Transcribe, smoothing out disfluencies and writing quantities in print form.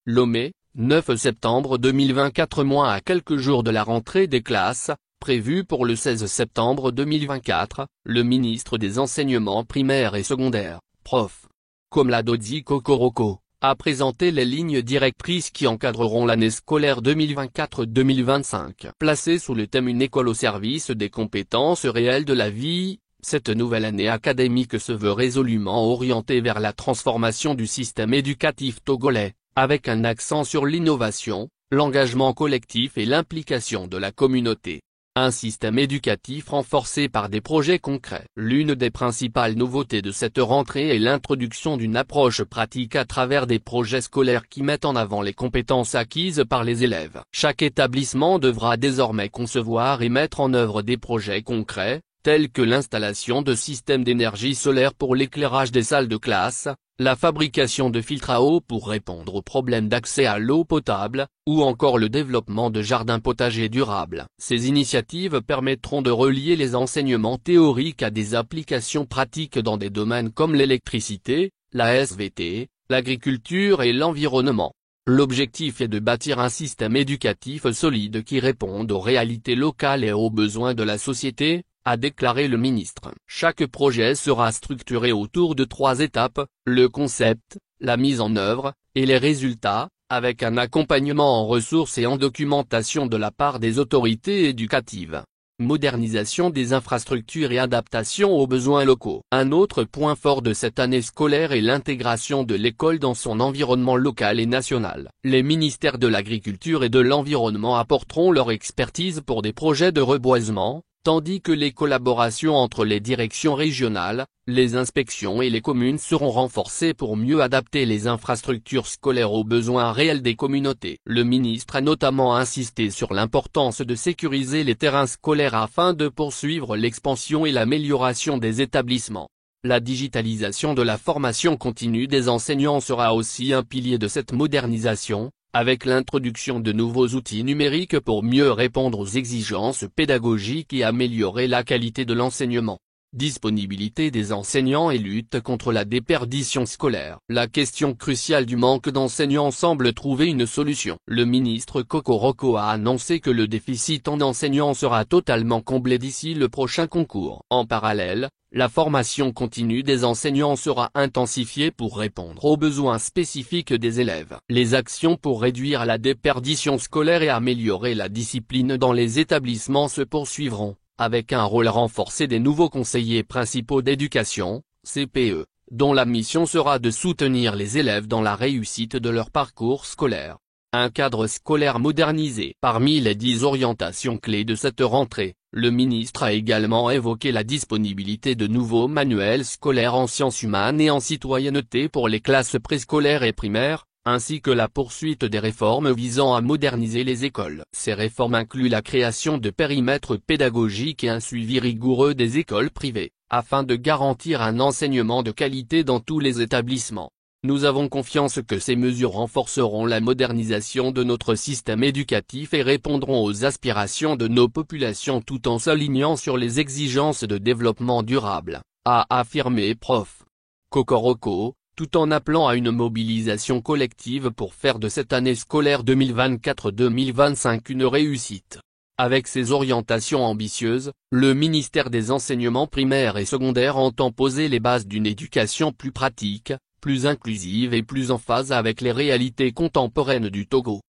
Lomé, 9 septembre 2024. Moins à quelques jours de la rentrée des classes, prévue pour le 16 septembre 2024, le ministre des Enseignements primaires et secondaires, Prof. Komladodzi Kokoroko, a présenté les lignes directrices qui encadreront l'année scolaire 2024-2025. Placée sous le thème « Une école au service des compétences réelles de la vie », cette nouvelle année académique se veut résolument orientée vers la transformation du système éducatif togolais, avec un accent sur l'innovation, l'engagement collectif et l'implication de la communauté. Un système éducatif renforcé par des projets concrets. L'une des principales nouveautés de cette rentrée est l'introduction d'une approche pratique à travers des projets scolaires qui mettent en avant les compétences acquises par les élèves. Chaque établissement devra désormais concevoir et mettre en œuvre des projets concrets, tels que l'installation de systèmes d'énergie solaire pour l'éclairage des salles de classe, la fabrication de filtres à eau pour répondre aux problèmes d'accès à l'eau potable, ou encore le développement de jardins potagers durables. Ces initiatives permettront de relier les enseignements théoriques à des applications pratiques dans des domaines comme l'électricité, la SVT, l'agriculture et l'environnement. L'objectif est de bâtir un système éducatif solide qui réponde aux réalités locales et aux besoins de la société, a déclaré le ministre. Chaque projet sera structuré autour de 3 étapes, le concept, la mise en œuvre, et les résultats, avec un accompagnement en ressources et en documentation de la part des autorités éducatives. Modernisation des infrastructures et adaptation aux besoins locaux. Un autre point fort de cette année scolaire est l'intégration de l'école dans son environnement local et national. Les ministères de l'Agriculture et de l'Environnement apporteront leur expertise pour des projets de reboisement, tandis que les collaborations entre les directions régionales, les inspections et les communes seront renforcées pour mieux adapter les infrastructures scolaires aux besoins réels des communautés. Le ministre a notamment insisté sur l'importance de sécuriser les terrains scolaires afin de poursuivre l'expansion et l'amélioration des établissements. La digitalisation de la formation continue des enseignants sera aussi un pilier de cette modernisation, avec l'introduction de nouveaux outils numériques pour mieux répondre aux exigences pédagogiques et améliorer la qualité de l'enseignement. Disponibilité des enseignants et lutte contre la déperdition scolaire. La question cruciale du manque d'enseignants semble trouver une solution. Le ministre Kokoroko a annoncé que le déficit en enseignants sera totalement comblé d'ici le prochain concours. En parallèle, la formation continue des enseignants sera intensifiée pour répondre aux besoins spécifiques des élèves. Les actions pour réduire la déperdition scolaire et améliorer la discipline dans les établissements se poursuivront, avec un rôle renforcé des nouveaux conseillers principaux d'éducation, CPE, dont la mission sera de soutenir les élèves dans la réussite de leur parcours scolaire. Un cadre scolaire modernisé. Parmi les 10 orientations clés de cette rentrée, le ministre a également évoqué la disponibilité de nouveaux manuels scolaires en sciences humaines et en citoyenneté pour les classes préscolaires et primaires, ainsi que la poursuite des réformes visant à moderniser les écoles. Ces réformes incluent la création de périmètres pédagogiques et un suivi rigoureux des écoles privées, afin de garantir un enseignement de qualité dans tous les établissements. Nous avons confiance que ces mesures renforceront la modernisation de notre système éducatif et répondront aux aspirations de nos populations tout en s'alignant sur les exigences de développement durable, a affirmé Prof. Kokoroko, tout en appelant à une mobilisation collective pour faire de cette année scolaire 2024-2025 une réussite. Avec ces orientations ambitieuses, le ministère des Enseignements primaires et secondaires entend poser les bases d'une éducation plus pratique, plus inclusive et plus en phase avec les réalités contemporaines du Togo.